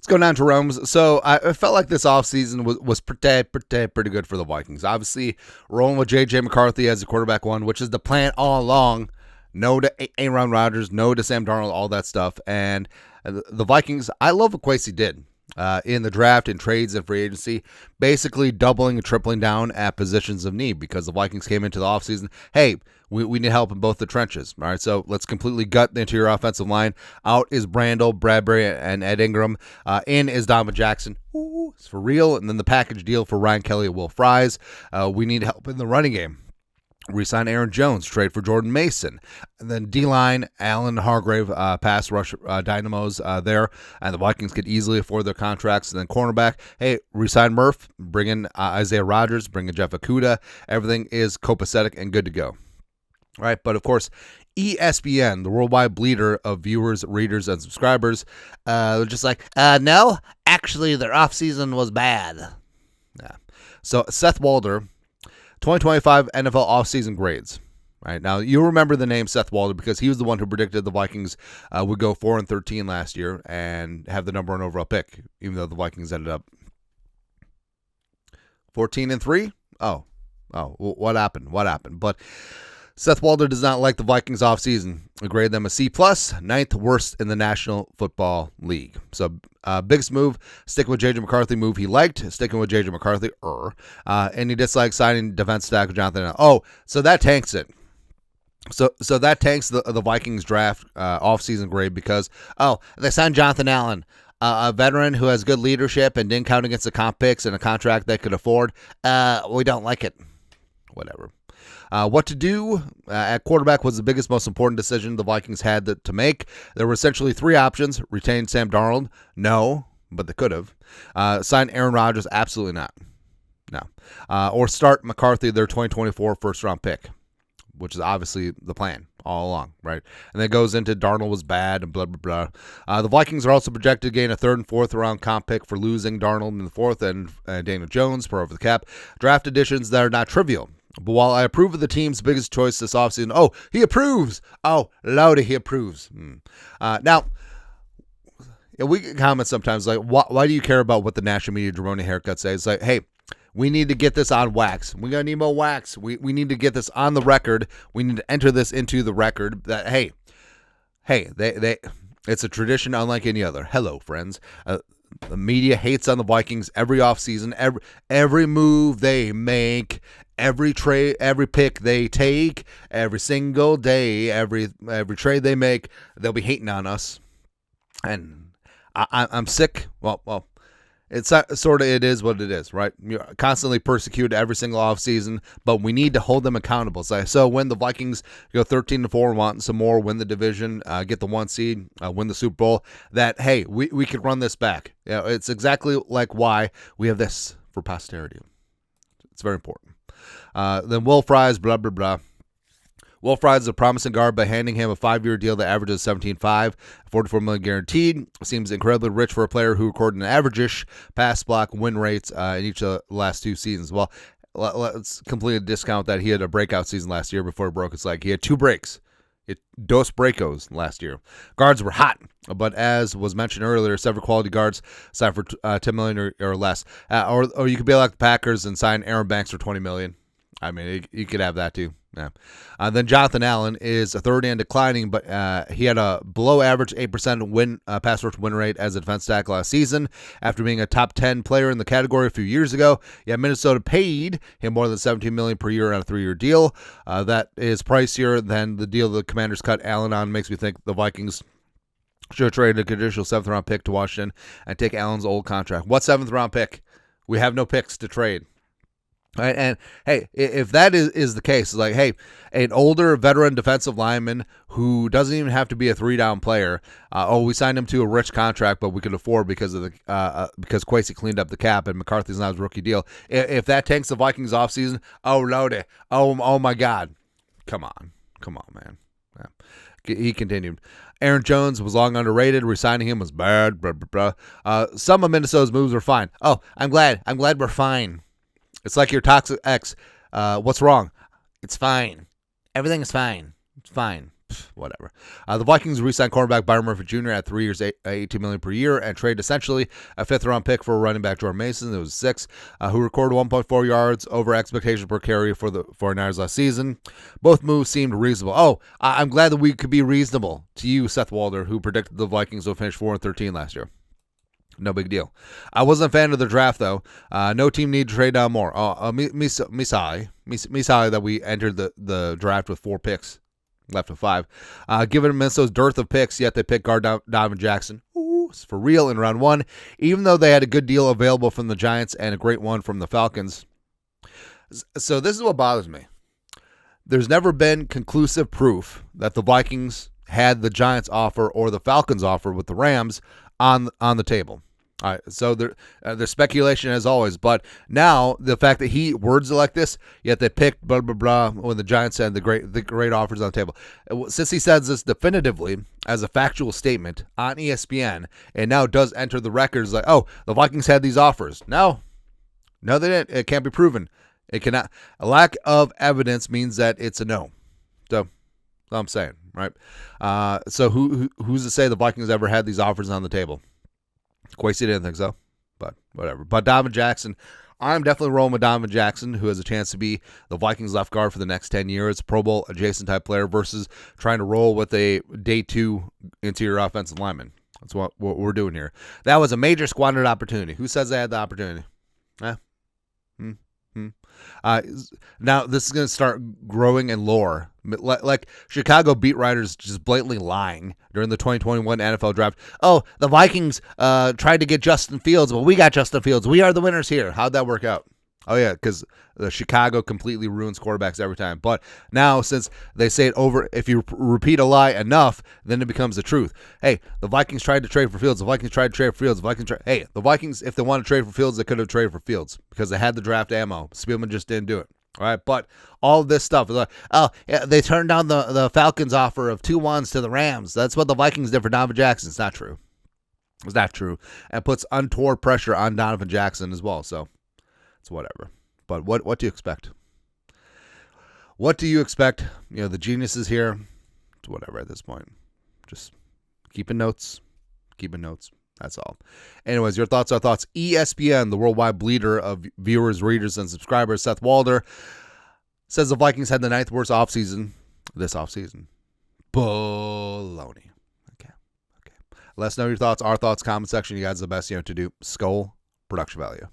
Let's go down to Jerome's. So I felt like this offseason was pretty good for the Vikings. Obviously, rolling with J.J. McCarthy as the quarterback one, which is the plan all along. No to Aaron Rodgers, no to Sam Darnold, all that stuff. And the Vikings, I love what Kwesi did in the draft, in trades, and free agency, basically doubling and tripling down at positions of need because the Vikings came into the offseason, hey, we need help in both the trenches. All right, so let's completely gut the interior offensive line. Out is Brandel, Bradbury, and Ed Ingram. In is Donovan Jackson. Ooh, it's for real. And then the package deal for Ryan Kelly and Will Fries. We need help in the running game. Resign Aaron Jones, trade for Jordan Mason. And then D-line, Allen Hargrave, pass rush dynamos there. And the Vikings could easily afford their contracts. And then cornerback, hey, resign Murph, bring in Isaiah Rodgers, bring in Jeff Okudah. Everything is copacetic and good to go. All right, but of course, ESPN, the worldwide leader of viewers, readers, and subscribers, they're just like, no, actually, their offseason was bad. Yeah. So Seth Walder, 2025 NFL offseason grades. Right now, you remember the name Seth Walder because he was the one who predicted the Vikings would go 4-13 last year and have the number one overall pick, even though the Vikings ended up 14-3. Oh, what happened? But Seth Walder does not like the Vikings offseason. We grade them a C+, ninth worst in the National Football League. So biggest move, sticking with J.J. McCarthy move he liked, sticking with J.J. McCarthy, and he disliked signing defense tackle Jonathan. Oh, so that tanks it. So that tanks the Vikings draft offseason grade because, they signed Jonathan Allen, a veteran who has good leadership and didn't count against the comp picks and a contract they could afford. We don't like it. Whatever. What to do at quarterback was the biggest, most important decision the Vikings had to make. There were essentially three options. Retain Sam Darnold? No, but they could have. Sign Aaron Rodgers? Absolutely not. No. Or start McCarthy, their 2024 first-round pick, which is obviously the plan all along, right? And then it goes into Darnold was bad and blah, blah, blah. The Vikings are also projected to gain a third and fourth round comp pick for losing Darnold in the fourth and Daniel Jones per over the cap. Draft additions that are not trivial. But while I approve of the team's biggest choice this offseason, he approves. Oh, Lowdy, he approves. Now, we get comments sometimes like, why do you care about what the national media Jerome haircut says? It's like, hey, we need to get this on wax. We're going to need more wax. We need to get this on the record. We need to enter this into the record that, hey, it's a tradition unlike any other. Hello, friends. The media hates on the Vikings every offseason, every move they make, every trade, every pick they take, every single day, every trade they make, they'll be hating on us. And I'm sick. Well, it's sort of, it is what it is, right? You're constantly persecuted every single offseason, but we need to hold them accountable. So when the Vikings go 13-4 and want some more, win the division, get the 1 seed, win the Super Bowl, that, hey, we could run this back. It's exactly like why we have this for posterity. It's very important. Then Will Fries, blah, blah, blah. Will Fries is a promising guard by handing him a 5-year deal that averages $17.5, $44 million guaranteed. Seems incredibly rich for a player who recorded an average-ish pass block win rates in each of the last two seasons. Well, let's completely discount that he had a breakout season last year before he broke his leg. He had 2 breaks. Dos breakos last year. Guards were hot, but as was mentioned earlier, several quality guards signed for $10 million or less. Or you could be like the Packers and sign Aaron Banks for $20 million. I mean, you could have that too. Yeah. Then Jonathan Allen is a third and declining, but he had a below average 8% pass rush win rate as a defense tackle last season after being a top 10 player in the category a few years ago. Yeah, Minnesota paid him more than $17 million per year on a 3-year deal. That is pricier than the deal the Commanders cut Allen on. Makes me think the Vikings should have traded a conditional 7th round pick to Washington and take Allen's old contract. What 7th round pick? We have no picks to trade. Right, and hey, if that is the case, like, hey, an older veteran defensive lineman who doesn't even have to be a 3-down player, we signed him to a rich contract, but we could afford because because Kwesi cleaned up the cap and McCarthy's not his rookie deal. If that tanks the Vikings offseason, Lordy, oh my God, come on, man. Yeah. He continued. Aaron Jones was long underrated. Resigning him was bad. Blah, blah, blah. Some of Minnesota's moves were fine. Oh, I'm glad we're fine. It's like your toxic ex. What's wrong? It's fine. Everything is fine. It's fine. whatever. The Vikings re-signed cornerback Byron Murphy Jr. at 3 years, $18 million per year, and trade essentially a fifth-round pick for running back Jordan Mason. It was 6, who recorded 1.4 yards over expectation per carry for the 49ers last season. Both moves seemed reasonable. Oh, I'm glad that we could be reasonable to you, Seth Walder, who predicted the Vikings would finish 4-13 last year. No big deal. I wasn't a fan of the draft, though. No team need to trade down more. Mensah that we entered the draft with 4 picks, left with 5. Given Minnesota's dearth of picks, yet they picked guard Donovan Jackson. Ooh, it's for real in round 1, even though they had a good deal available from the Giants and a great one from the Falcons. So this is what bothers me. There's never been conclusive proof that the Vikings had the Giants offer or the Falcons offer with the Rams on the table. All right, so there's speculation as always, but now the fact that he words it like this, yet they picked blah blah blah when the Giants had the great offers on the table. Since he says this definitively as a factual statement on ESPN, and now does enter the records like, oh, the Vikings had these offers. No, they didn't. It can't be proven. It cannot. A lack of evidence means that it's a no. So that's what I'm saying, right? So who's to say the Vikings ever had these offers on the table? Quasey didn't think so, but whatever. But Donovan Jackson, I'm definitely rolling with Donovan Jackson, who has a chance to be the Vikings left guard for the next 10 years, Pro Bowl adjacent type player versus trying to roll with a day 2 interior offensive lineman. That's what we're doing here. That was a major squandered opportunity. Who says they had the opportunity? Now this is going to start growing in lore. Like Chicago beat writers just blatantly lying during the 2021 NFL draft. Oh, the Vikings tried to get Justin Fields, but we got Justin Fields. We are the winners here. How'd that work out? Oh, yeah, because the Chicago completely ruins quarterbacks every time. But now, since they say it over, if you repeat a lie enough, then it becomes the truth. Hey, the Vikings tried to trade for Fields. The Vikings tried to trade for Fields. The Vikings, if they wanted to trade for Fields, they could have traded for Fields because they had the draft ammo. Spielman just didn't do it. All right, but all of this stuff, like, oh, yeah, they turned down the Falcons' offer of 2-1s to the Rams. That's what the Vikings did for Donovan Jackson. It's not true. It's not true. And puts untoward pressure on Donovan Jackson as well. So it's whatever. But what do you expect? What do you expect? You know, the geniuses here. It's whatever at this point. Just keeping notes. That's all. Anyways, your thoughts are thoughts. ESPN, the worldwide bleeder of viewers, readers, and subscribers, Seth Walder, says the Vikings had the 9th worst offseason this offseason. Baloney. Okay. Let us know your thoughts, our thoughts, comment section. You guys are the best to do. Skull production value.